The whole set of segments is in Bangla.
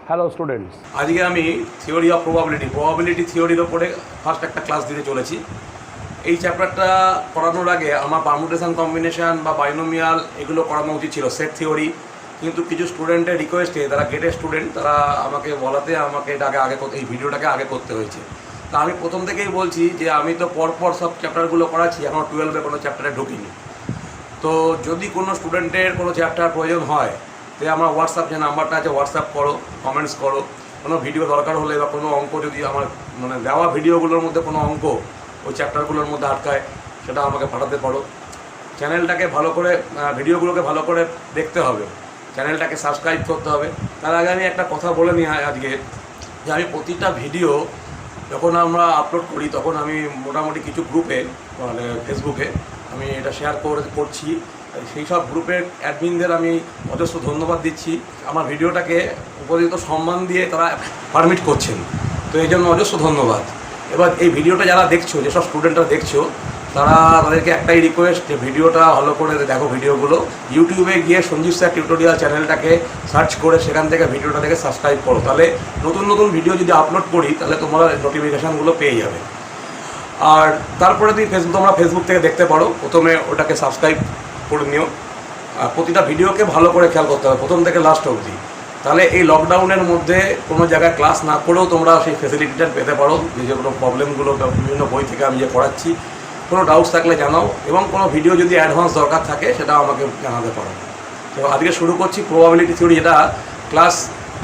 হ্যালো স্টুডেন্টস, আজকে আমি থিওরি অফ প্রবাবিলিটি থিওরির ওপরে ফার্স্ট একটা ক্লাস দিতে চলেছি। এই চ্যাপ্টারটা পড়ানোর আগে আমার পারমুটেশন কম্বিনেশন বা বাইনোমিয়াল এগুলো করানো উচিত ছিল, সেট থিওরি। কিন্তু কিছু স্টুডেন্টের রিকোয়েস্টে, তারা গেটের স্টুডেন্ট, তারা আমাকে বলাতে আমাকে এটাকে এই ভিডিওটাকে আগে করতে হয়েছে। তা আমি প্রথম থেকেই বলছি যে আমি তো পরপর সব চ্যাপ্টারগুলো করাচ্ছি, এখনও 12-এ কোনো চ্যাপ্টারে ঢুকিনি। তো যদি কোনো স্টুডেন্টের কোনো চ্যাপ্টার প্রয়োজন হয়, তো আমার হোয়াটসঅ্যাপ যে নাম্বারটা আছে হোয়াটসঅ্যাপ করো, কমেন্টস করো। কোনো ভিডিও দরকার হলে বা কোনো অঙ্ক যদি আমার দেওয়া ভিডিওগুলোর মধ্যে কোনো অঙ্ক ওই চ্যাপ্টারগুলোর মধ্যে আটকায়, সেটা আমাকে পাঠাতে পারো। চ্যানেলটাকে ভালো করে, ভিডিওগুলোকে ভালো করে দেখতে হবে, চ্যানেলটাকে সাবস্ক্রাইব করতে হবে। তার আগে আমি একটা কথা বলে নিই আজকে, যে আমি প্রতিটা ভিডিও যখন আমরা আপলোড করি তখন আমি মোটামুটি কিছু গ্রুপে, ফেসবুকে আমি এটা শেয়ার করছি। সেই সব গ্রুপের অ্যাডমিনদের আমি অজস্র ধন্যবাদ দিচ্ছি। আমার ভিডিওটাকে উপযুক্ত সম্মান দিয়ে তারা পারমিট করছেন, তো এই জন্য অজস্র ধন্যবাদ। এবার এই ভিডিওটা যারা দেখছো, যেসব স্টুডেন্টরা দেখছো, তাদেরকে একটাই রিকোয়েস্ট, যে ভিডিওটা ভালো করে দেখো। ভিডিওগুলো ইউটিউবে গিয়ে সঞ্জীব স্যার টিউটোরিয়াল চ্যানেলটাকে সার্চ করে সেখান থেকে ভিডিওটা থেকে সাবস্ক্রাইব করো। তাহলে নতুন নতুন ভিডিও যদি আপলোড করি তাহলে তোমরা নোটিফিকেশানগুলো পেয়ে যাবে। আর তারপরে তোমরা ফেসবুক থেকে দেখতে পারো, প্রথমে ওটাকে সাবস্ক্রাইব করে নিও। প্রতিটা ভিডিওকে ভালো করে খেয়াল করতে হবে প্রথম থেকে লাস্ট অবধি। তাহলে এই লকডাউনের মধ্যে কোনো জায়গায় ক্লাস না করেও তোমরা সেই ফেসিলিটিটা পেতে পারো। যেগুলো প্রবলেমগুলো বিভিন্ন বই থেকে আমি যে পড়াচ্ছি, কোনো ডাউটস থাকলে জানাও, এবং কোনো ভিডিও যদি অ্যাডভান্স দরকার থাকে সেটাও আমাকে জানাতে পারো। তো আজকে শুরু করছি প্রবাবিলিটি থিওরি, যেটা ক্লাস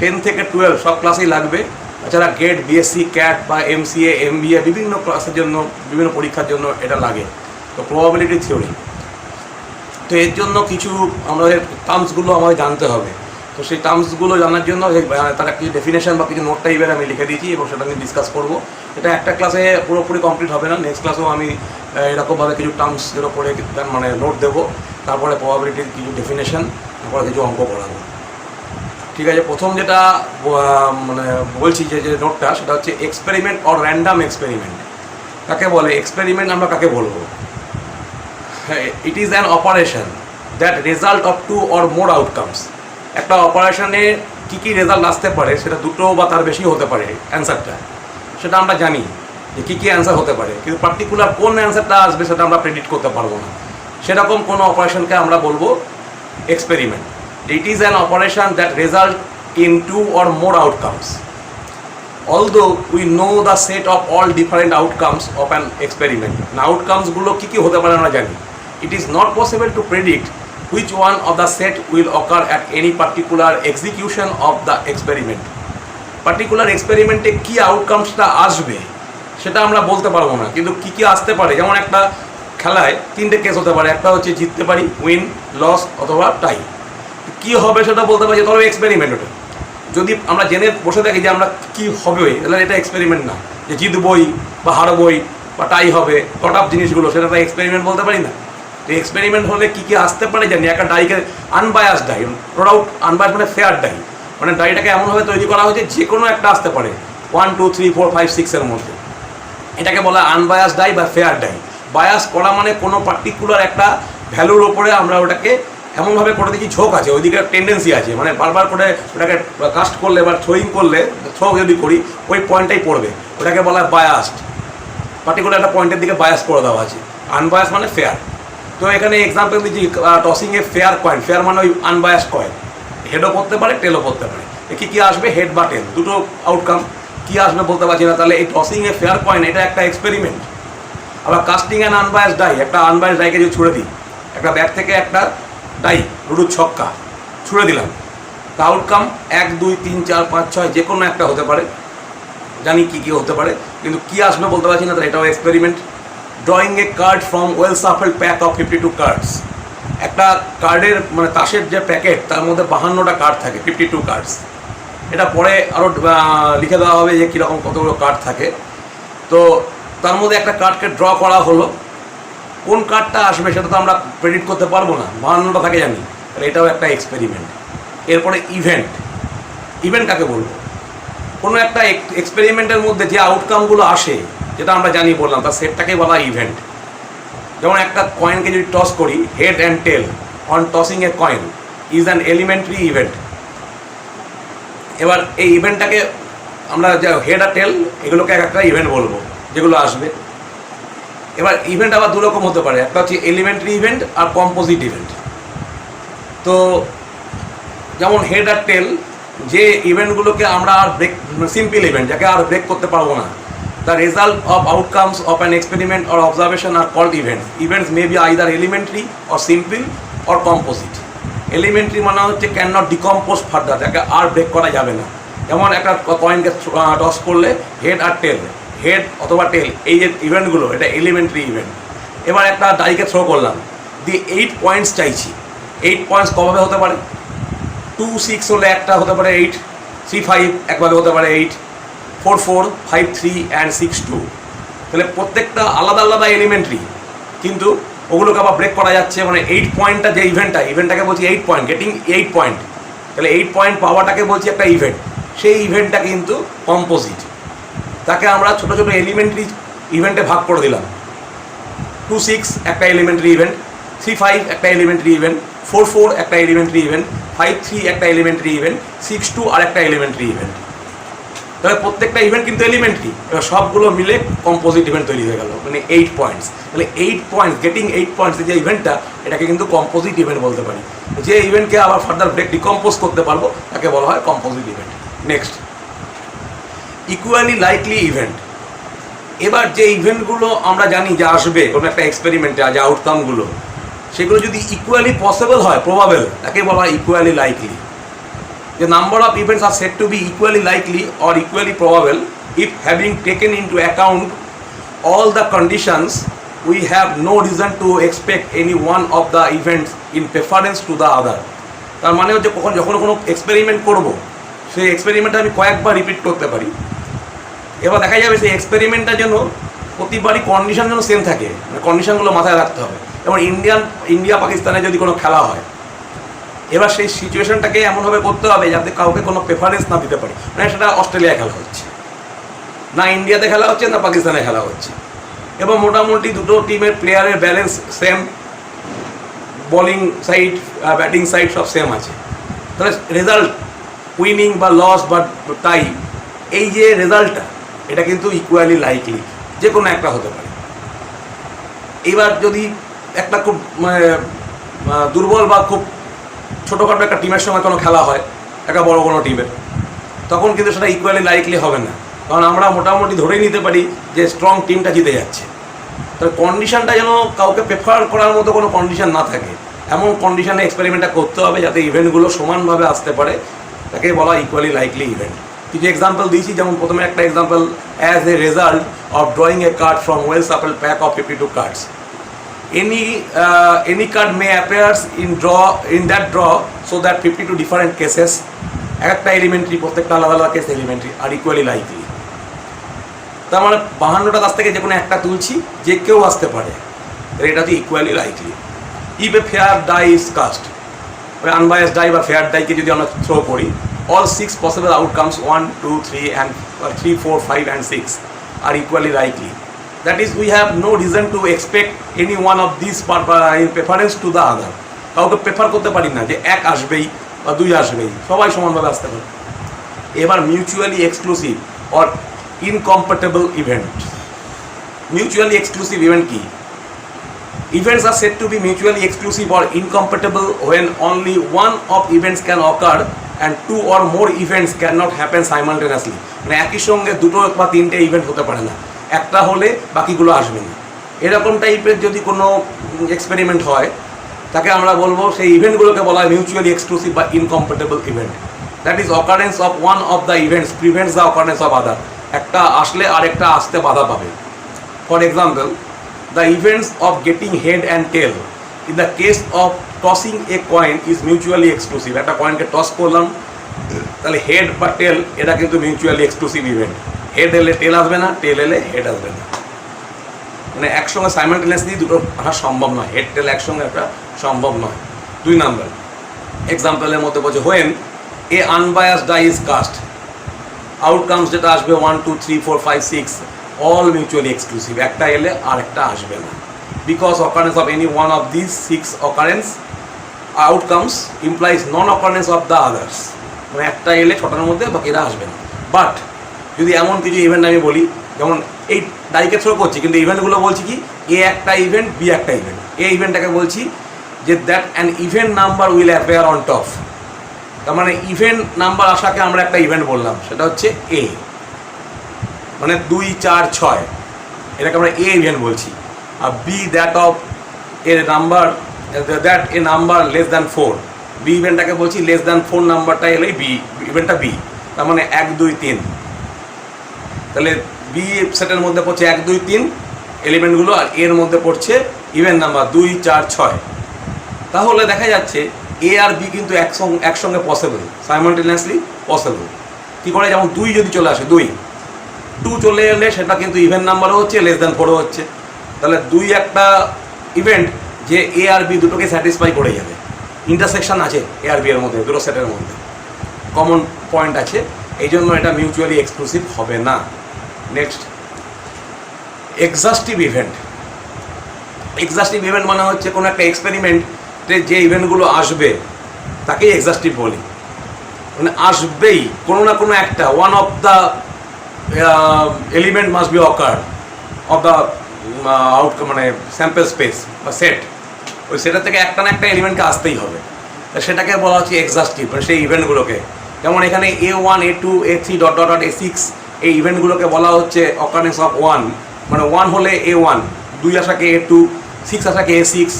10 থেকে 12 সব ক্লাসেই লাগবে। তাছাড়া গেট, B.Sc, ক্যাট বা MCA, MBA বিভিন্ন ক্লাসের জন্য, বিভিন্ন পরীক্ষার জন্য এটা লাগে। তো প্রবাবিলিটি থিওরি, তো এর জন্য কিছু আমাদের টার্মসগুলো আমাদের জানতে হবে। তো সেই টার্মসগুলো জানার জন্য তারা কিছু ডেফিনেশন বা কিছু নোট টাইপের আমি লিখে দিয়েছি, এবং সেটা নিয়ে ডিসকাস করবো। এটা একটা ক্লাসে পুরোপুরি কমপ্লিট হবে না, নেক্সট ক্লাসেও আমি এরকমভাবে কিছু টার্মসের ওপরে নোট দেবো, তারপরে প্রবাবিলিটির কিছু ডেফিনেশন, তারপরে কিছু অঙ্ক করাবো। ঠিক আছে, প্রথম যেটা বলছি যে নোটটা, সেটা হচ্ছে এক্সপেরিমেন্ট অর র্যান্ডাম এক্সপেরিমেন্ট। কাকে বলে এক্সপেরিমেন্ট, আমরা কাকে বলবো? It is an operation that result of 2 or more outcomes. একটা অপারেশনে কী কী রেজাল্ট আসতে পারে, সেটা দুটো বা তার বেশি হতে পারে অ্যান্সারটা, সেটা আমরা জানি যে কী কী অ্যান্সার হতে পারে, কিন্তু পার্টিকুলার কোন অ্যান্সারটা আসবে সেটা আমরা প্রেডিক্ট করতে পারবো না। সেরকম কোনো অপারেশনকে আমরা বলবো experiment. It is an operation that result in 2 or more outcomes, although we know the set of all different outcomes of an experiment. না, আউটকামসগুলো কী কী হতে পারে আমরা জানি। It is not possible to predict which one of the set will occur at any particular execution of the experiment. Particular এক্সপেরিমেন্টে কী আউটকামসটা আসবে সেটা আমরা বলতে পারবো না, কিন্তু কী কী আসতে পারে, যেমন একটা খেলায় 3টে কেস হতে পারে। একটা হচ্ছে জিততে পারি, উইন, লস, অথবা টাই। কী হবে সেটা বলতে পারি, তবে এক্সপেরিমেন্ট ওটা। যদি আমরা জেনে বসে থাকি যে আমরা কী হবে, তাহলে এটা এক্সপেরিমেন্ট না। যে জিতবই বা হারবই বা টাই হবে, কট অফ জিনিসগুলো, সেটা তো এক্সপেরিমেন্ট বলতে পারি না। তো এক্সপেরিমেন্ট হলে কী কী আসতে পারে জানি। একটা ডাইকে unbiased die, no doubt unbiased মানে ফেয়ার ডাই, মানে ডাইটাকে এমনভাবে তৈরি করা হয়েছে যে কোনো একটা আসতে পারে 1, 2, 3, 4, 5, 6-এর মধ্যে। এটাকে বলা আনবায়াস ডাই বা ফেয়ার ডাই। বায়াস করা মানে কোনো পার্টিকুলার একটা ভ্যালুর ওপরে আমরা ওটাকে এমনভাবে করে দিচ্ছি, ঝোঁক আছে, ওইদিকে টেন্ডেন্সি আছে, মানে বারবার করে ওটাকে কাস্ট করলে বা থ্রোয়িং করলে, থ্রো যদি করি ওই পয়েন্টটাই পড়বে, ওটাকে বলা হয় বায়াসড। পার্টিকুলার একটা পয়েন্টের দিকে বায়াস করে দেওয়া আছে। আনবায়াস মানে ফেয়ার। তো এখানে এক্সাম্পল দিচ্ছি, টসিংয়ে ফেয়ার কয়েন, ফেয়ার মানে ওই আনবায়াস কয়েন, হেডও পড়তে পারে, টেলও পড়তে পারে। কী আসবে, হেড বা টেল, দুটো আউটকাম। কী আসবে বলতে পারছি না, তাহলে এই টসিংয়ে ফেয়ার কয়েন এটা একটা এক্সপেরিমেন্ট। আবার কাস্টিং অ্যান্ড আনবায়াস ডাই, একটা আনবায়াস ডাইকে যদি ছুড়ে দিই, একটা ব্যাগ থেকে একটা ডাই, লুডুর ছক্কা ছুড়ে দিলাম, তা আউটকাম 1, 2, 3, 4, 5, 6 যে কোনো একটা হতে পারে। জানি কী কী হতে পারে, কিন্তু কী আসবে বলতে পারছি না, তাহলে এটাও experiment. Drawing a card from well shuffled pack of 52 cards. একটা কার্ডের তাসের যে প্যাকেট, তার মধ্যে 52টা কার্ড থাকে, 52 কার্ডস। এটা পরে আরও লিখে দেওয়া হবে যে কীরকম কতগুলো কার্ড থাকে। তো তার মধ্যে একটা কার্ডকে ড্র করা হলো, কোন কার্ডটা আসবে সেটা তো আমরা প্রেডিক্ট করতে পারবো না, 52টা থাকে জানি, তাহলে এটাও একটা এক্সপেরিমেন্ট। এরপরে ইভেন্ট। ইভেন্ট কাকে বলবো? কোনো একটা এক্সপেরিমেন্টের মধ্যে যে আউটকামগুলো আসে, যেটা আমরা জানি বললাম, তার সেটটাকে বলা ইভেন্ট। যেমন একটা কয়েনকে যদি টস করি, head and tail on tossing a coin is an elementary event. এবার এই ইভেন্টটাকে আমরা যা হেড আর টেল এগুলোকে একটা ইভেন্ট বলবো যেগুলো আসবে। এবার ইভেন্ট আবার দু রকম হতে পারে, একটা হচ্ছে এলিমেন্টারি ইভেন্ট আর কম্পোজিট ইভেন্ট। তো যেমন হেড আর টেল, যে ইভেন্টগুলোকে আমরা আর ব্রেক, সিম্পল ইভেন্ট যাকে আর ব্রেক করতে পারবো না, the result of outcomes of an experiment or observation are called events. Events may be either elementary or simple or composite. Elementary মানে হচ্ছে ক্যান নট ডিকম্পোজ ফার্দার, যাকে আর ব্রেক করা যাবে না। যেমন একটা কয়েনকে টস করলে হেড আর টেল, হেড অথবা টেল, এই যে ইভেন্টগুলো এটা এলিমেন্টারি ইভেন্ট। এবার একটা ডাইকে থ্রো করলাম, দিয়ে 8 পয়েন্টস চাইছি। 8 পয়েন্টস কভাবে হতে পারে? 2 6 হলে একটা হতে পারে 8, 3 5 একভাবে হতে পারে 8, 4 4 5 3 অ্যান্ড 6 2। তাহলে প্রত্যেকটা আলাদা আলাদা এলিমেন্টারি, কিন্তু ওগুলোকে আবার ব্রেক করা যাচ্ছে। মানে 8 পয়েন্টটা যে ইভেন্টটাকে বলছি 8 পয়েন্ট, গেটিং 8 পয়েন্ট। তাহলে 8 পয়েন্ট পাওয়াটাকে বলছি একটা ইভেন্ট। সেই ইভেন্টটা কিন্তু কম্পোজিট, তাকে আমরা ছোটো ছোটো এলিমেন্টারি ইভেন্টে ভাগ করে দিলাম। 2 6 একটা এলিমেন্টারি ইভেন্ট, 3 5 একটা এলিমেন্টারি ইভেন্ট, 4 4 একটা এলিমেন্টারি ইভেন্ট, 5 3 একটা এলিমেন্টারি ইভেন্ট, 6 2 আর একটা এলিমেন্টারি ইভেন্ট। তাহলে প্রত্যেকটা ইভেন্ট কিন্তু এলিমেন্টারি, এবার সবগুলো মিলে কম্পোজিট ইভেন্ট তৈরি হয়ে গেল, মানে 8 পয়েন্টস। তাহলে 8 পয়েন্টস, গেটিং 8 পয়েন্টস যে ইভেন্টটা, এটাকে কিন্তু কম্পোজিট ইভেন্ট বলতে পারি। যে ইভেন্টকে আবার ফার্দার ব্রেক ডিকম্পোজ করতে পারবো তাকে বলা হয় composite event. Next, equally likely event. এবার যে ইভেন্টগুলো আমরা জানি যে আসবে কোনো একটা এক্সপেরিমেন্টে, যে আউটকামগুলো, সেগুলো যদি ইকুয়ালি পসিবল হয়, প্রবাবেল, তাকে বলা হয় equally likely. The number of events are said to be equally likely or equally probable if, having taken into account all the conditions, we have no reason to expect any one of the events in preference to the other. তার মানে হচ্ছে যখন কোনো এক্সপেরিমেন্ট করব, সেই এক্সপেরিমেন্টটা আমি কয়েকবার রিপিট করতে পারি। এবার দেখা যাবে সেই এক্সপেরিমেন্টটা যেন প্রতিবারই কন্ডিশন যেন সেম থাকে, মানে কন্ডিশনগুলো মাথায় রাখতে হবে। যেমন ইন্ডিয়া পাকিস্তানে যদি কোনো খেলা হয়, এবার সেই সিচুয়েশনটাকে এমনভাবে করতে হবে যাতে কাউকে কোনো প্রেফারেন্স না দিতে পারি। মানে সেটা অস্ট্রেলিয়ায় খেলা হচ্ছে না, ইন্ডিয়াতে খেলা হচ্ছে না, পাকিস্তানে খেলা হচ্ছে, এবং মোটামুটি দুটো টিমের প্লেয়ারের balance same, bowling side batting side সব সেম আছে। তাহলে রেজাল্ট, উইনিং বা লস বা টাই, এই যে রেজাল্টটা, এটা কিন্তু ইকুয়ালি লাইকলি, যে কোনো একটা হতে পারে। এবার যদি একটা খুব দুর্বল বা খুব ছোটোখাটো একটা টিমের সঙ্গে কোনো খেলা হয়, একটা বড় কোনো টিমের, তখন কিন্তু সেটা ইকুয়ালি লাইকলি হবে না, কারণ আমরা মোটামুটি ধরেই নিতে পারি যে স্ট্রং টিমটা জিতে যাচ্ছে। তো কন্ডিশনটা যেন কাউকে প্রেফার করার মতো কোনো কন্ডিশন না থাকে, এমন কন্ডিশনে এক্সপেরিমেন্টটা করতে হবে যাতে ইভেন্টগুলো সমানভাবে আসতে পারে, তাকে বলা ইকুয়ালি লাইকলি ইভেন্ট। কিছু এক্সাম্পল দিয়েছি, যেমন প্রথমে একটা example, as a result of drawing a card from well supple pack of 52 cards, any card may appears in that draw so that 52 different cases, একটা এলিমেন্টারি, প্রত্যেকটা আলাদা আলাদা case elementary are equally likely. তার মানে 52টা কাছ থেকে যে কোনো একটা তুলছি, যে কেউ আসতে পারে, এটা হচ্ছে equally likely. If a fair die is cast, unbiased die বা ফেয়ার ডাইকে যদি আমরা থ্রো করি, all 6 possible outcomes 1 2 3 and 3 4 5 and 6 are equally likely. That is, we have no reason to expect any one of these in preference to the other. কাউকে প্রেফার করতে পারি না যে 1 আসবেই বা 2 আসবেই, সবাই সমানভাবে আসতে পারে। এবার mutually exclusive or incompatible event. Mutually exclusive event কি? Events are said to be mutually exclusive or incompatible when only one of events can occur and 2 or more events cannot happen simultaneously. মানে একই সঙ্গে দুটো বা তিনটে ইভেন্ট হতে পারে না, একটা হলে বাকিগুলো আসবে না। এরকম টাইপের যদি কোনো এক্সপেরিমেন্ট হয়, তাকে আমরা বলবো সেই ইভেন্টগুলোকে বলা হয় মিউচুয়ালি এক্সক্লুসিভ বা incompatible event. That is occurrence of one of the events prevents the occurrence of other. একটা আসলে আরেকটা আসতে বাধা পাবে। For example, the events of getting head and tail in the case of tossing a coin is mutually exclusive. একটা কয়েনকে টস করলাম, তাহলে হেড বা টেল, এটা কিন্তু মিউচুয়ালি এক্সক্লুসিভ ইভেন্ট। হেড এলে টেল আসবে না, টেল এলে হেড আসবে না, মানে একসঙ্গে সাইমালটেনিয়াসলি দুটো আসা সম্ভব নয়, হেড টেল একসঙ্গে একটা সম্ভব নয়। 2 নাম্বার এক্সাম্পলের মধ্যে বলছে, when a unbiased die is cast, outcomes যেটা আসবে 1 2 3 4 5 6 all mutually exclusive, একটা এলে আর একটা আসবে না, because occurrence of any one of these 6 occurrence outcomes implies non occurrence of the others. মানে একটা এলে 6টার মধ্যে বাকিরা আসবে না। বাট যদি এমন কিছু ইভেন্ট আমি বলি, যেমন এই ডাইকে থ্রো করছি কিন্তু ইভেন্টগুলো বলছি কি এ একটা ইভেন্ট বি একটা ইভেন্ট, এই ইভেন্টটাকে বলছি যে that an event number will appear on top. তার মানে ইভেন্ট নাম্বার আসাকে আমরা একটা ইভেন্ট বললাম, সেটা হচ্ছে এ, মানে 2, 4, 6 এটাকে আমরা এ ইভেন্ট বলছি। আর B that of a number, that a number less than 4, B ইভেন্টটাকে বলছি লেস দ্যান 4 নাম্বারটা এলেই বি ইভেন্টটা বি। তার মানে 1, 2, 3, তাহলে বি সেটের মধ্যে পড়ছে 1, 2, 3 এলিমেন্টগুলো, আর এর মধ্যে পড়ছে ইভেন্ট নাম্বার 2, 4, 6। তাহলে দেখা যাচ্ছে এ আর বি কিন্তু একসঙ্গে পসিবল, সাইমালটেনিয়াসলি পসিবল। কী করে? যেমন 2 যদি চলে আসে, 2 চলে এলে সেটা কিন্তু ইভেন্ট নাম্বারও হচ্ছে, লেস দ্যান 4ও হচ্ছে। তাহলে 2 একটা ইভেন্ট যে এ আর বি দুটোকে স্যাটিসফাই করে যাবে। ইন্টারসেকশন আছে এ আর বি এর মধ্যে, দুটো সেটের মধ্যে কমন পয়েন্ট আছে, এই জন্য এটা মিউচুয়ালি এক্সক্লুসিভ হবে না। Next, exhaustive event. Exhaustive event মানে হচ্ছে কোনো একটা এক্সপেরিমেন্টে যে ইভেন্টগুলো আসবে তাকেই এক্সহাস্টিভ বলি। মানে আসবেই কোনো না কোনো একটা, one of the element must be ochre of the outcome, মানে স্যাম্পল স্পেস বা সেট, ওই সেটার থেকে একটা না একটা এলিমেন্টকে আসতেই হবে, সেটাকে বলা হচ্ছে এক্সহাস্টিভ, মানে সেই ইভেন্টগুলোকে। যেমন এখানে A1, A2, A3 dot dot dot A6 এই ইভেন্টগুলোকে বলা হচ্ছে অকারেন্স অফ 1, মানে 1 হলে A1, 2 আসাকে A2, 6 আসাকে A6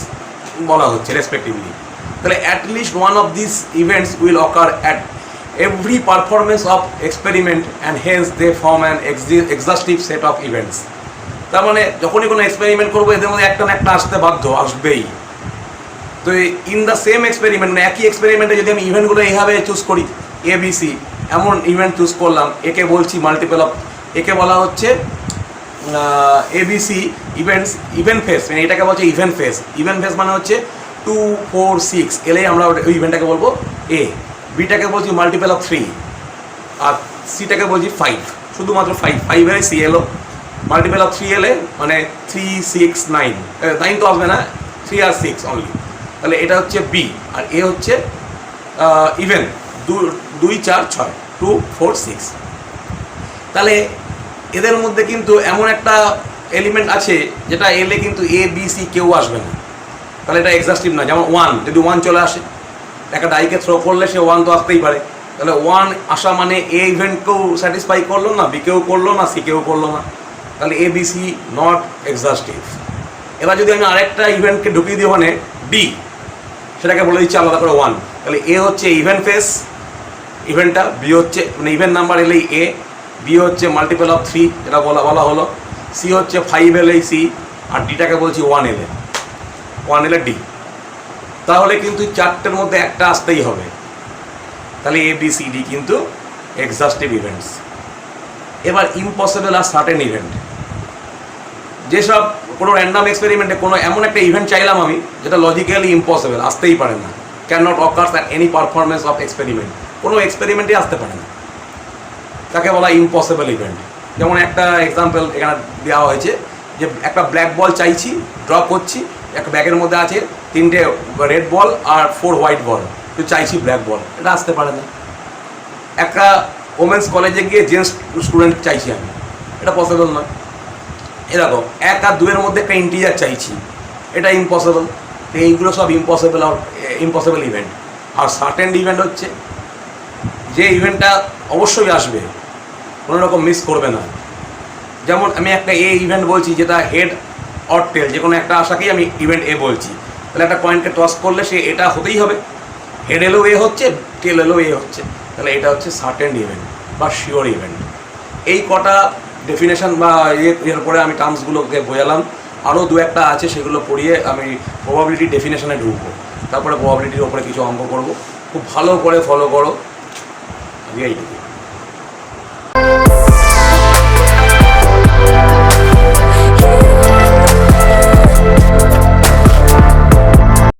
বলা হচ্ছে রেসপেক্টিভলি। তাহলে at least one of this events will ochre at every performance of experiment and hence they form an exhaustive set of events. তার মানে যখনই কোনো এক্সপেরিমেন্ট করবো এদের মধ্যে একটা না একটা আসতে বাধ্য, আসবেই। তো ইন দ্য সেম এক্সপেরিমেন্ট, মানে একই এক্সপেরিমেন্টে যদি আমি ইভেন্টগুলো এইভাবে চুজ করি, ABC এমন ইভেন্ট চুজ করলাম, একে বলছি মাল্টিপল অফ, একে বলা হচ্ছে ABC ইভেন্টস, ইভেন্ট ফেস, মানে এটাকে বলছে ইভেন্ট ফেস। ইভেন্ট ফেস মানে হচ্ছে 2, 4, 6 এলেই আমরা ওই ইভেন্টটাকে বলবো A, বিটাকে বলছি মাল্টিপল অফ 3, আর সিটাকে বলছি 5, শুধুমাত্র 5 এলে সি এলো, মাল্টিপল অফ 3 এলে মানে 3, 6, 9 তো আসবে না, 3 আর 6 অনলি। তাহলে এটা হচ্ছে বি, আর এ হচ্ছে ইভেন 2, 4, 6, 2, 4, 6। তাহলে এদের মধ্যে কিন্তু এমন একটা এলিমেন্ট আছে যেটা এলে কিন্তু A, B, C কেউ আসবে না, তাহলে এটা এক্সহাস্টিভ না। যেমন 1, যদি 1 চলে আসে, একটা ডাইকে থ্রো করলে সে 1 তো আসতেই পারে, তাহলে 1 আসা মানে এ ইভেন্টকেও স্যাটিসফাই করলো না, বি কেও করলো না, সি কেও করলো না, তাহলে A, B, C নট এক্সহাস্টিভ। এবার যদি আমি আরেকটা ইভেন্টকে ঢুকিয়ে দিই ওখানে ডি, সেটাকে বলে দিচ্ছি আলাদা করে 1, তাহলে এ হচ্ছে ইভেন্ট ফেস ইভেন্টটা, বি হচ্ছে মানে ইভেন্ট নাম্বার এলেই এ, বি হচ্ছে মাল্টিপল অফ 3 যেটা বলা হলো, সি হচ্ছে 5 এলেই সি, আর ডিটাকে বলছি 1 এলে ডি। তাহলে কিন্তু 4টের মধ্যে একটা আসতেই হবে, তাহলে A, B, C, D কিন্তু এক্সহাস্টিভ ইভেন্টস। এবার ইম্পসিবল আর সার্টেন ইভেন্ট, যেসব কোনো র্যান্ডাম এক্সপেরিমেন্টে কোনো এমন একটা ইভেন্ট চাইলাম আমি যেটা লজিক্যালি ইম্পসিবল, আসতেই পারে না, can not occurs at any performance of experiment, কোনো এক্সপেরিমেন্টই আসতে পারে না, তাকে বলা ইম্পসিবল ইভেন্ট। যেমন একটা এক্সাম্পল এখানে দেওয়া হয়েছে যে একটা ব্ল্যাক বল চাইছি, ড্র করছি, একটা ব্যাগের মধ্যে আছে 3টে রেড বল আর 4 হোয়াইট বল, তো চাইছি ব্ল্যাক বল, এটা আসতে পারে না। একটা ওমেন্স কলেজে গিয়ে জেন্টস স্টুডেন্ট চাইছি আমি, এটা পসিবল নয়। এরকম 1 আর 2 এর মধ্যে একটা ইন্টিজার চাইছি, এটা ইম্পসিবল। তো এইগুলো সব impossible event. Are certain event হচ্ছে যে ইভেন্টটা অবশ্যই আসবে, কোনো রকম মিস করবে না। যেমন আমি একটা এ ইভেন্ট বলছি যেটা হেড অর টেল, যে কোনো একটা আশাকেই আমি ইভেন্ট এ বলছি, তাহলে একটা কয়েনকে টস করলে সে এটা হতেই হবে, হেড এলেও এ হচ্ছে, টেল এলেও এ হচ্ছে, তাহলে এটা হচ্ছে সার্টেন ইভেন্ট বা শিওর ইভেন্ট। এই কটা ডেফিনেশন বা এর পরে আমি টার্মসগুলোকে বোঝালাম, আরও 2-1টা আছে সেগুলো পড়িয়ে আমি প্রবাবিলিটি ডেফিনেশনে ঢুকবো, তারপরে প্রবাবিলিটির ওপরে কিছু অঙ্ক করবো। খুব ভালো করে ফলো করো, আমি এইটুকু।